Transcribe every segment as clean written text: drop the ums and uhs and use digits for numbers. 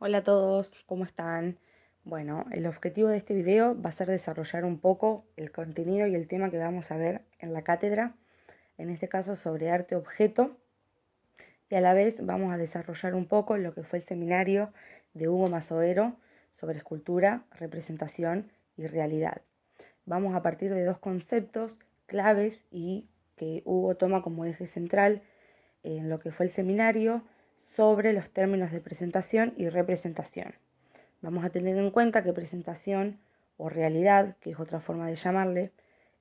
Hola a todos, ¿cómo están? Bueno, el objetivo de este video va a ser desarrollar un poco el contenido y el tema que vamos a ver en la cátedra, en este caso sobre arte objeto, y a la vez vamos a desarrollar un poco lo que fue el seminario de Hugo Masovero sobre escultura, representación y realidad. Vamos a partir de dos conceptos claves y que Hugo toma como eje central en lo que fue el seminario sobre los términos de presentación y representación. Vamos a tener en cuenta que presentación o realidad, que es otra forma de llamarle,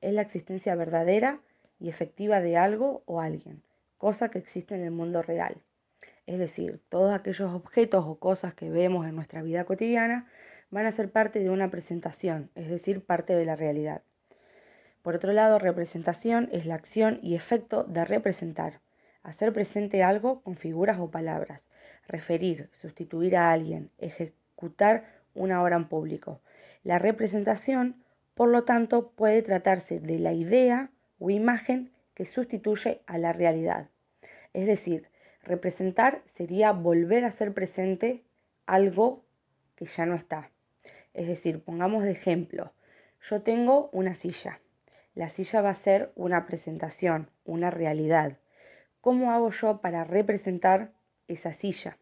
es la existencia verdadera y efectiva de algo o alguien, cosa que existe en el mundo real. Es decir, todos aquellos objetos o cosas que vemos en nuestra vida cotidiana van a ser parte de una presentación, es decir, parte de la realidad. Por otro lado, representación es la acción y efecto de representar, hacer presente algo con figuras o palabras, referir, sustituir a alguien, ejecutar una obra en público. La representación, por lo tanto, puede tratarse de la idea o imagen que sustituye a la realidad. Es decir, representar sería volver a hacer presente algo que ya no está. Es decir, pongamos de ejemplo, yo tengo una silla. La silla va a ser una presentación, una realidad. ¿Cómo hago yo para representar esa silla?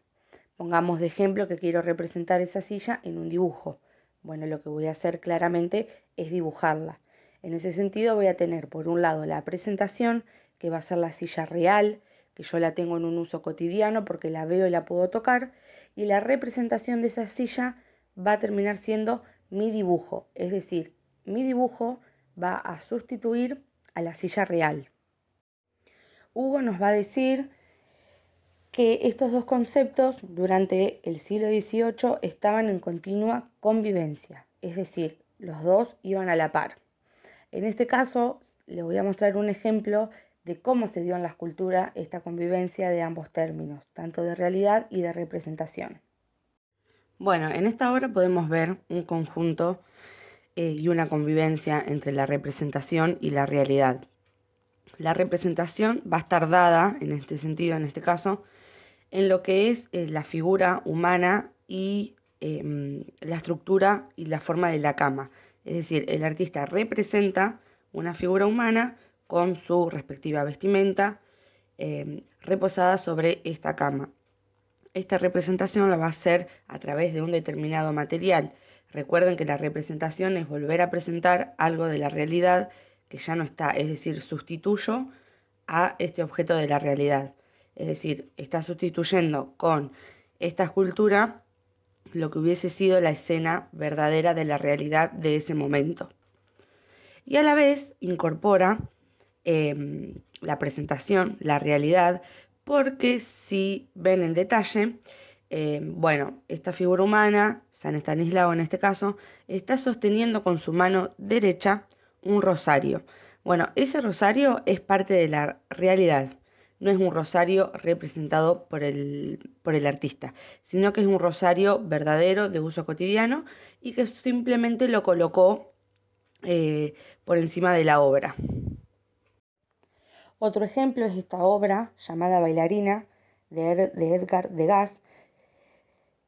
Pongamos de ejemplo que quiero representar esa silla en un dibujo. Bueno, lo que voy a hacer claramente es dibujarla. En ese sentido voy a tener por un lado la presentación, que va a ser la silla real, que yo la tengo en un uso cotidiano porque la veo y la puedo tocar, y la representación de esa silla va a terminar siendo mi dibujo, es decir, mi dibujo va a sustituir a la silla real. Hugo nos va a decir que estos dos conceptos durante el siglo XVIII estaban en continua convivencia, es decir, los dos iban a la par. En este caso, les voy a mostrar un ejemplo de cómo se dio en la escultura esta convivencia de ambos términos, tanto de realidad y de representación. Bueno, en esta obra podemos ver un conjunto y una convivencia entre la representación y la realidad. La representación va a estar dada, en este sentido, en este caso, en lo que es la figura humana y la estructura y la forma de la cama. Es decir, el artista representa una figura humana con su respectiva vestimenta reposada sobre esta cama. Esta representación la va a hacer a través de un determinado material. Recuerden que la representación es volver a presentar algo de la realidad que ya no está, es decir, sustituyo a este objeto de la realidad. Es decir, está sustituyendo con esta escultura lo que hubiese sido la escena verdadera de la realidad de ese momento. Y a la vez incorpora la presentación, la realidad, porque si ven en detalle, bueno, esta figura humana, San Estanislao en este caso, está sosteniendo con su mano derecha un rosario. Bueno, ese rosario es parte de la realidad, no es un rosario representado por el artista, sino que es un rosario verdadero de uso cotidiano y que simplemente lo colocó por encima de la obra. Otro ejemplo es esta obra llamada Bailarina de Edgar Degas,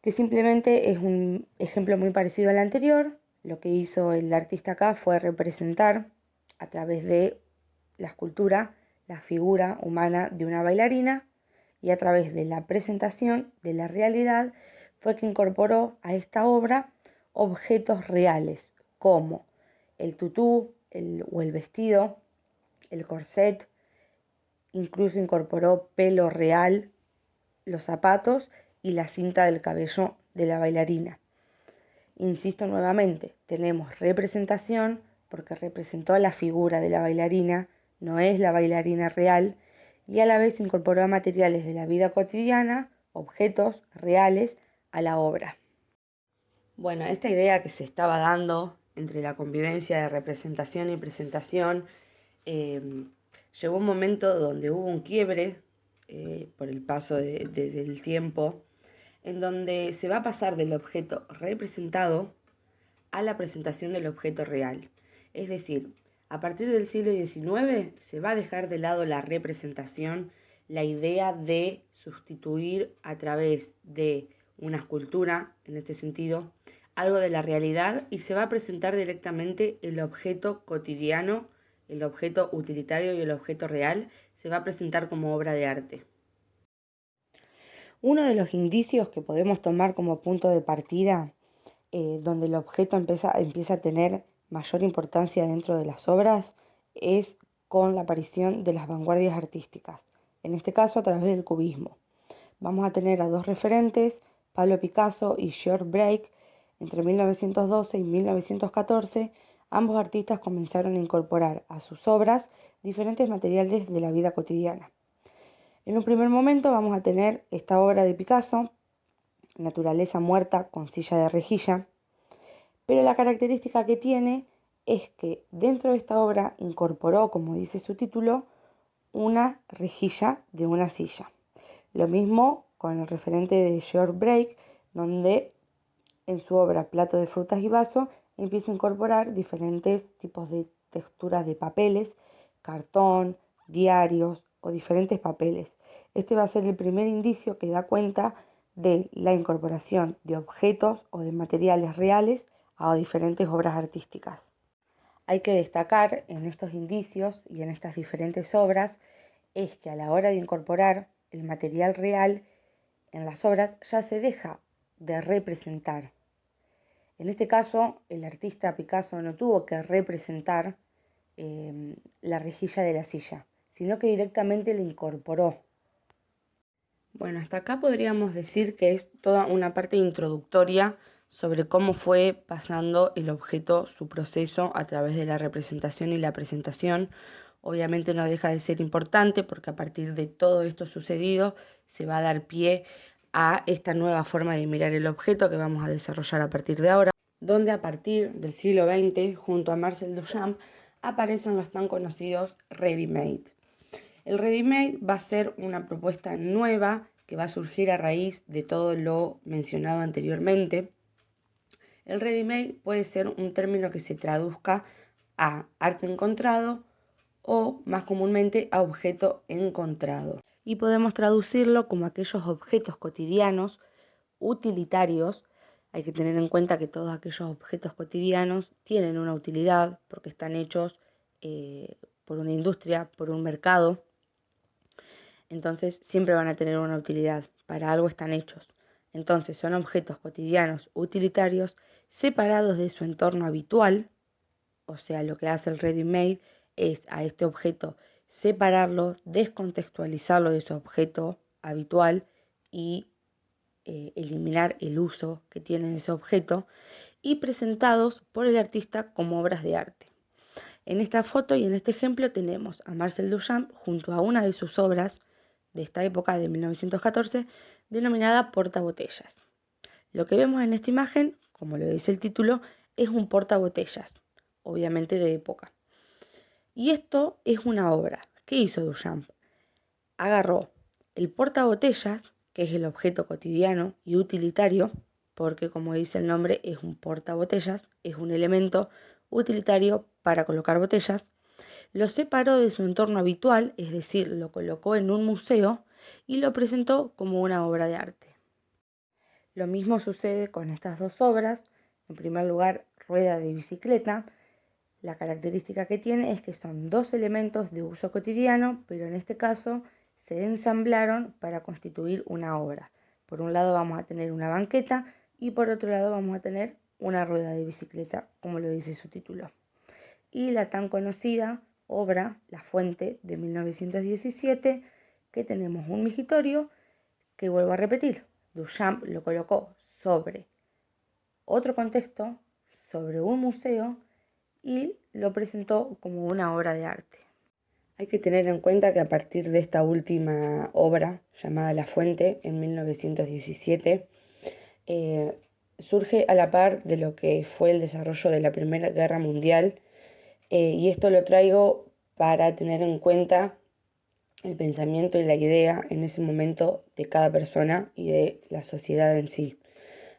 que simplemente es un ejemplo muy parecido al anterior. Lo que hizo el artista acá fue representar a través de la escultura la figura humana de una bailarina y a través de la presentación de la realidad fue que incorporó a esta obra objetos reales como el tutú o el vestido, el corset, incluso incorporó pelo real, los zapatos y la cinta del cabello de la bailarina. Insisto nuevamente, tenemos representación porque representó a la figura de la bailarina, no es la bailarina real, y a la vez incorporó materiales de la vida cotidiana, objetos reales, a la obra. Bueno, esta idea que se estaba dando entre la convivencia de representación y presentación, llegó un momento donde hubo un quiebre por el paso del tiempo, en donde se va a pasar del objeto representado a la presentación del objeto real. Es decir, a partir del siglo XIX se va a dejar de lado la representación, la idea de sustituir a través de una escultura en este sentido, algo de la realidad, y se va a presentar directamente el objeto cotidiano, el objeto utilitario y el objeto real, se va a presentar como obra de arte. Uno de los indicios que podemos tomar como punto de partida, donde el objeto empieza a tener mayor importancia dentro de las obras, es con la aparición de las vanguardias artísticas, en este caso a través del cubismo. Vamos a tener a dos referentes, Pablo Picasso y George Braque, entre 1912 y 1914. Ambos artistas comenzaron a incorporar a sus obras diferentes materiales de la vida cotidiana. En un primer momento vamos a tener esta obra de Picasso, Naturaleza muerta con silla de rejilla, pero la característica que tiene es que dentro de esta obra incorporó, como dice su título, una rejilla de una silla. Lo mismo con el referente de George Braque, donde en su obra Plato de frutas y vaso empieza a incorporar diferentes tipos de texturas de papeles, cartón, diarios o diferentes papeles. Este va a ser el primer indicio que da cuenta de la incorporación de objetos o de materiales reales a diferentes obras artísticas. Hay que destacar en estos indicios y en estas diferentes obras es que a la hora de incorporar el material real en las obras ya se deja de representar. En este caso, el artista Picasso no tuvo que representar la rejilla de la silla, sino que directamente la incorporó. Bueno, hasta acá podríamos decir que es toda una parte introductoria sobre cómo fue pasando el objeto su proceso a través de la representación y la presentación. Obviamente no deja de ser importante porque a partir de todo esto sucedido se va a dar pie a esta nueva forma de mirar el objeto que vamos a desarrollar a partir de ahora, donde a partir del siglo XX, junto a Marcel Duchamp, aparecen los tan conocidos ready-made. El ready-made va a ser una propuesta nueva que va a surgir a raíz de todo lo mencionado anteriormente. El ready-made puede ser un término que se traduzca a arte encontrado o más comúnmente a objeto encontrado. Y podemos traducirlo como aquellos objetos cotidianos, utilitarios. Hay que tener en cuenta que todos aquellos objetos cotidianos tienen una utilidad porque están hechos por una industria, por un mercado. Entonces siempre van a tener una utilidad, para algo están hechos. Entonces son objetos cotidianos utilitarios separados de su entorno habitual, o sea, lo que hace el ready-made es a este objeto separarlo, descontextualizarlo de su objeto habitual y eliminar el uso que tiene ese objeto y presentados por el artista como obras de arte. En esta foto y en este ejemplo tenemos a Marcel Duchamp junto a una de sus obras de esta época de 1914 denominada portabotellas. Lo que vemos en esta imagen, como lo dice el título, es un portabotellas, obviamente de época. Y esto es una obra. ¿Qué hizo Duchamp? Agarró el portabotellas, que es el objeto cotidiano y utilitario, porque como dice el nombre es un portabotellas, es un elemento utilitario para colocar botellas, lo separó de su entorno habitual, es decir, lo colocó en un museo y lo presentó como una obra de arte. Lo mismo sucede con estas dos obras. En primer lugar, rueda de bicicleta. La característica que tiene es que son dos elementos de uso cotidiano, pero en este caso se ensamblaron para constituir una obra. Por un lado vamos a tener una banqueta y por otro lado vamos a tener una rueda de bicicleta, como lo dice su título. Y la tan conocida obra La Fuente de 1917, que tenemos un migitorio que, vuelvo a repetir, Duchamp lo colocó sobre otro contexto, sobre un museo, y lo presentó como una obra de arte. Hay que tener en cuenta que a partir de esta última obra, llamada La Fuente, en 1917, surge a la par de lo que fue el desarrollo de la Primera Guerra Mundial, y esto lo traigo para tener en cuenta el pensamiento y la idea en ese momento de cada persona y de la sociedad en sí.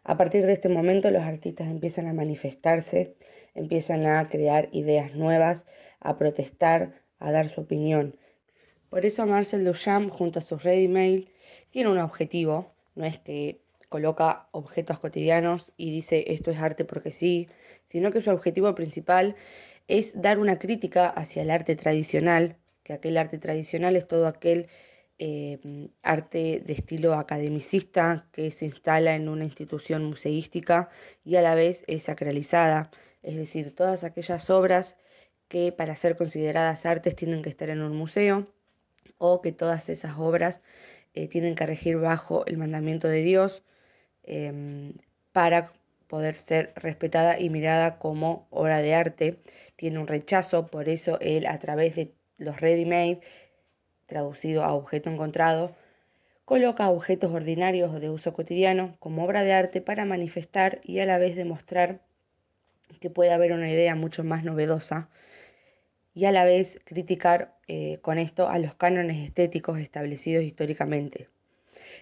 A partir de este momento los artistas empiezan a manifestarse, empiezan a crear ideas nuevas, a protestar, a dar su opinión. Por eso Marcel Duchamp junto a sus ready-made tiene un objetivo, no es que coloca objetos cotidianos y dice esto es arte porque sí, sino que su objetivo principal es dar una crítica hacia el arte tradicional, que aquel arte tradicional es todo aquel arte de estilo academicista que se instala en una institución museística y a la vez es sacralizada, es decir, todas aquellas obras que para ser consideradas artes tienen que estar en un museo o que todas esas obras tienen que regir bajo el mandamiento de Dios para poder ser respetada y mirada como obra de arte. Tiene un rechazo, por eso él a través de los ready-made, traducido a objeto encontrado, coloca objetos ordinarios o de uso cotidiano como obra de arte para manifestar y a la vez demostrar que puede haber una idea mucho más novedosa y a la vez criticar con esto a los cánones estéticos establecidos históricamente.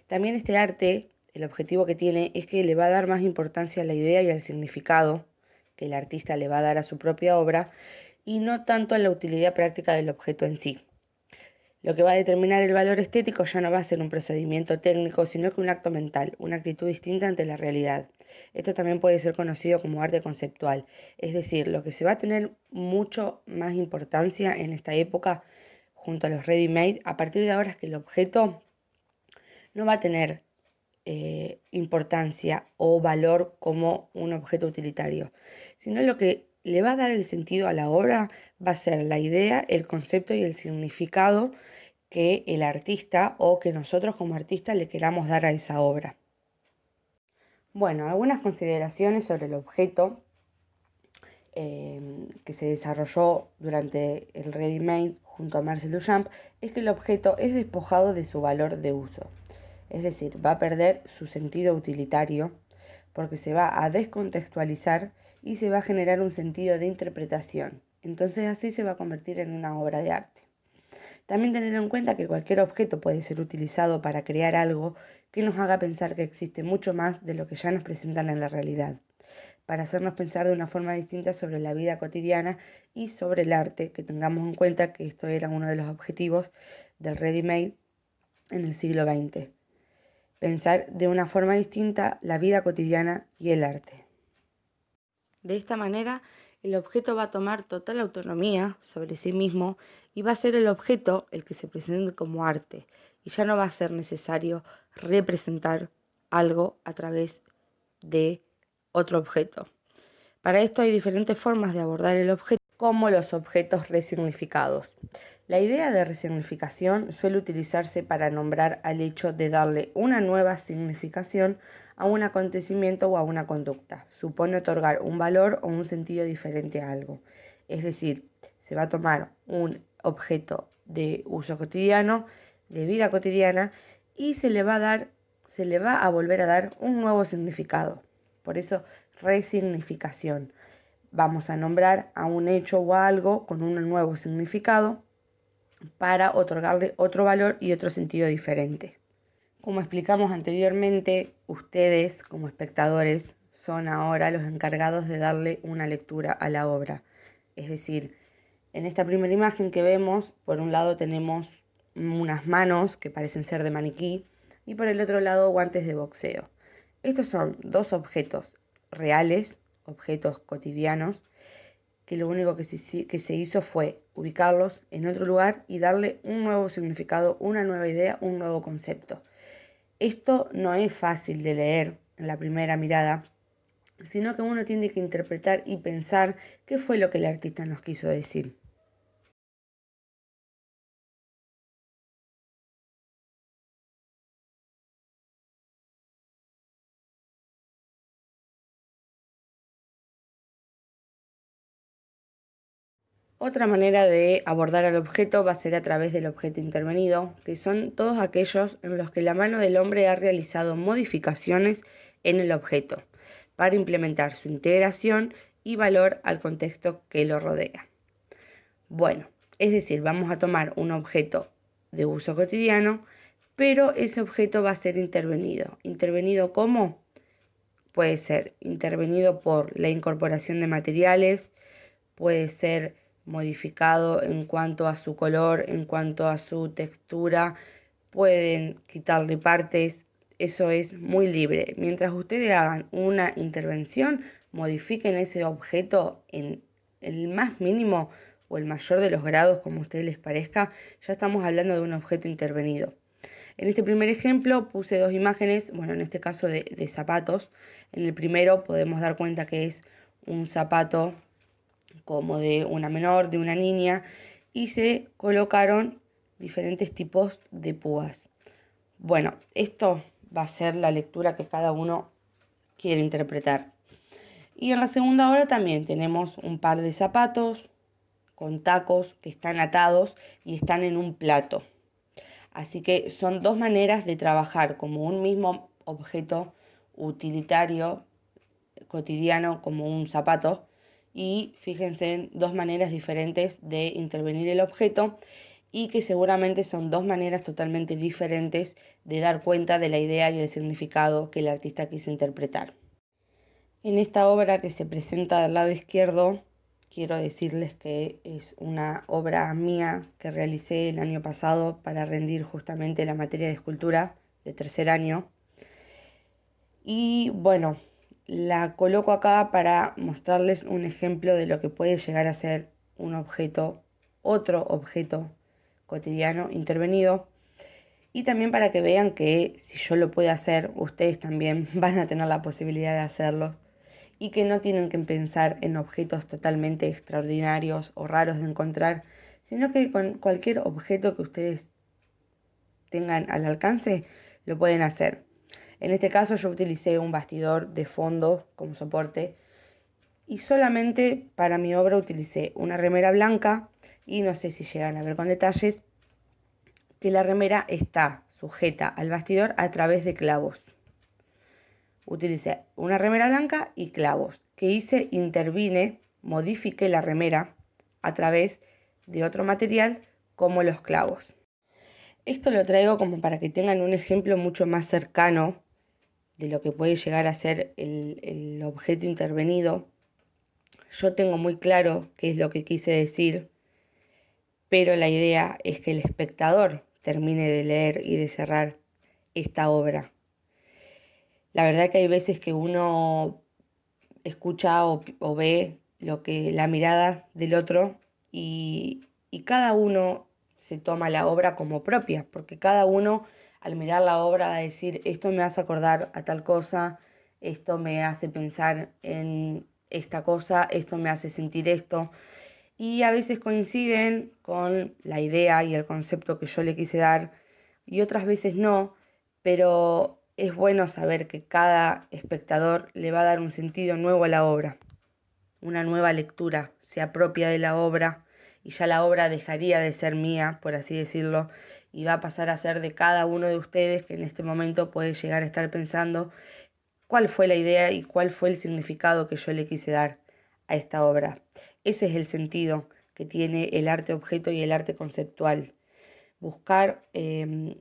También este arte, el objetivo que tiene es que le va a dar más importancia a la idea y al significado que el artista le va a dar a su propia obra y no tanto a la utilidad práctica del objeto en sí. Lo que va a determinar el valor estético ya no va a ser un procedimiento técnico, sino que un acto mental, una actitud distinta ante la realidad. Esto también puede ser conocido como arte conceptual, es decir, lo que se va a tener mucho más importancia en esta época junto a los ready-made, a partir de ahora es que el objeto no va a tener importancia o valor como un objeto utilitario, sino lo que le va a dar el sentido a la obra va a ser la idea, el concepto y el significado que el artista o que nosotros como artistas le queramos dar a esa obra. Bueno, algunas consideraciones sobre el objeto que se desarrolló durante el ready-made junto a Marcel Duchamp es que el objeto es despojado de su valor de uso. Es decir, va a perder su sentido utilitario porque se va a descontextualizar y se va a generar un sentido de interpretación. Entonces así se va a convertir en una obra de arte. También tener en cuenta que cualquier objeto puede ser utilizado para crear algo que nos haga pensar que existe mucho más de lo que ya nos presentan en la realidad, para hacernos pensar de una forma distinta sobre la vida cotidiana y sobre el arte, que tengamos en cuenta que esto era uno de los objetivos del ready-made en el siglo XX. Pensar de una forma distinta la vida cotidiana y el arte. De esta manera, el objeto va a tomar total autonomía sobre sí mismo y va a ser el objeto el que se presente como arte, y ya no va a ser necesario representar algo a través de otro objeto. Para esto hay diferentes formas de abordar el objeto, como los objetos resignificados. La idea de resignificación suele utilizarse para nombrar al hecho de darle una nueva significación a un acontecimiento o a una conducta. Supone otorgar un valor o un sentido diferente a algo. Es decir, se va a tomar un objeto de uso cotidiano, de vida cotidiana, y se le va a volver a dar un nuevo significado. Por eso, resignificación. Vamos a nombrar a un hecho o a algo con un nuevo significado para otorgarle otro valor y otro sentido diferente. Como explicamos anteriormente, ustedes como espectadores son ahora los encargados de darle una lectura a la obra. Es decir, en esta primera imagen que vemos, por un lado tenemos unas manos que parecen ser de maniquí y por el otro lado guantes de boxeo. Estos son dos objetos reales, objetos cotidianos, que lo único que se hizo fue ubicarlos en otro lugar y darle un nuevo significado, una nueva idea, un nuevo concepto. Esto no es fácil de leer en la primera mirada, sino que uno tiene que interpretar y pensar qué fue lo que el artista nos quiso decir. Otra manera de abordar al objeto va a ser a través del objeto intervenido, que son todos aquellos en los que la mano del hombre ha realizado modificaciones en el objeto para implementar su integración y valor al contexto que lo rodea. Bueno, es decir, vamos a tomar un objeto de uso cotidiano, pero ese objeto va a ser intervenido. ¿Intervenido cómo? Puede ser intervenido por la incorporación de materiales, puede ser modificado en cuanto a su color, en cuanto a su textura, pueden quitarle partes, eso es muy libre. Mientras ustedes hagan una intervención, modifiquen ese objeto en el más mínimo o el mayor de los grados, como a ustedes les parezca, ya estamos hablando de un objeto intervenido. En este primer ejemplo puse dos imágenes, bueno, en este caso de zapatos. En el primero podemos dar cuenta que es un zapato como de una menor, de una niña, y se colocaron diferentes tipos de púas. Bueno, esto va a ser la lectura que cada uno quiere interpretar. Y en la segunda obra también tenemos un par de zapatos con tacos que están atados y están en un plato. Así que son dos maneras de trabajar como un mismo objeto utilitario cotidiano como un zapato, y fíjense en dos maneras diferentes de intervenir el objeto y que seguramente son dos maneras totalmente diferentes de dar cuenta de la idea y el significado que el artista quiso interpretar. En esta obra que se presenta del lado izquierdo, quiero decirles que es una obra mía que realicé el año pasado para rendir justamente la materia de escultura de tercer año. Y bueno, la coloco acá para mostrarles un ejemplo de lo que puede llegar a ser un objeto, otro objeto cotidiano intervenido, y también para que vean que si yo lo puedo hacer, ustedes también van a tener la posibilidad de hacerlo, y que no tienen que pensar en objetos totalmente extraordinarios o raros de encontrar, sino que con cualquier objeto que ustedes tengan al alcance lo pueden hacer. En este caso yo utilicé un bastidor de fondo como soporte y solamente para mi obra utilicé una remera blanca, y no sé si llegan a ver con detalles que la remera está sujeta al bastidor a través de clavos. Utilicé una remera blanca y clavos. ¿Qué hice? Intervine, modifiqué la remera a través de otro material como los clavos. Esto lo traigo como para que tengan un ejemplo mucho más cercano de lo que puede llegar a ser el objeto intervenido. Yo tengo muy claro qué es lo que quise decir, pero la idea es que el espectador termine de leer y de cerrar esta obra. La verdad que hay veces que uno escucha o ve la mirada del otro, y cada uno se toma la obra como propia, porque cada uno al mirar la obra va a decir, esto me hace acordar a tal cosa, esto me hace pensar en esta cosa, esto me hace sentir esto, y a veces coinciden con la idea y el concepto que yo le quise dar, y otras veces no, pero es bueno saber que cada espectador le va a dar un sentido nuevo a la obra, una nueva lectura, se apropia de la obra y ya la obra dejaría de ser mía, por así decirlo, y va a pasar a ser de cada uno de ustedes, que en este momento puede llegar a estar pensando cuál fue la idea y cuál fue el significado que yo le quise dar a esta obra. Ese es el sentido que tiene el arte objeto y el arte conceptual. Buscar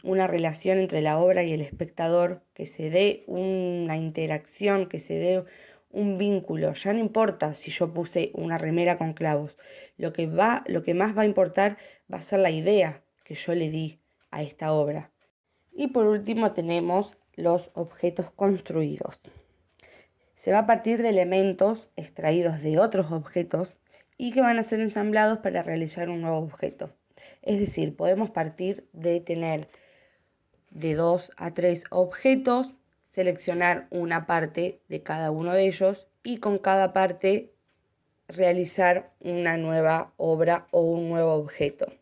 una relación entre la obra y el espectador, que se dé una interacción, que se dé un vínculo. Ya no importa si yo puse una remera con clavos, lo que más va a importar va a ser la idea que yo le di a esta obra. Y por último tenemos los objetos construidos. Se va a partir de elementos extraídos de otros objetos y que van a ser ensamblados para realizar un nuevo objeto. Es decir, podemos partir de tener de 2 a 3 objetos, seleccionar una parte de cada uno de ellos y con cada parte realizar una nueva obra o un nuevo objeto.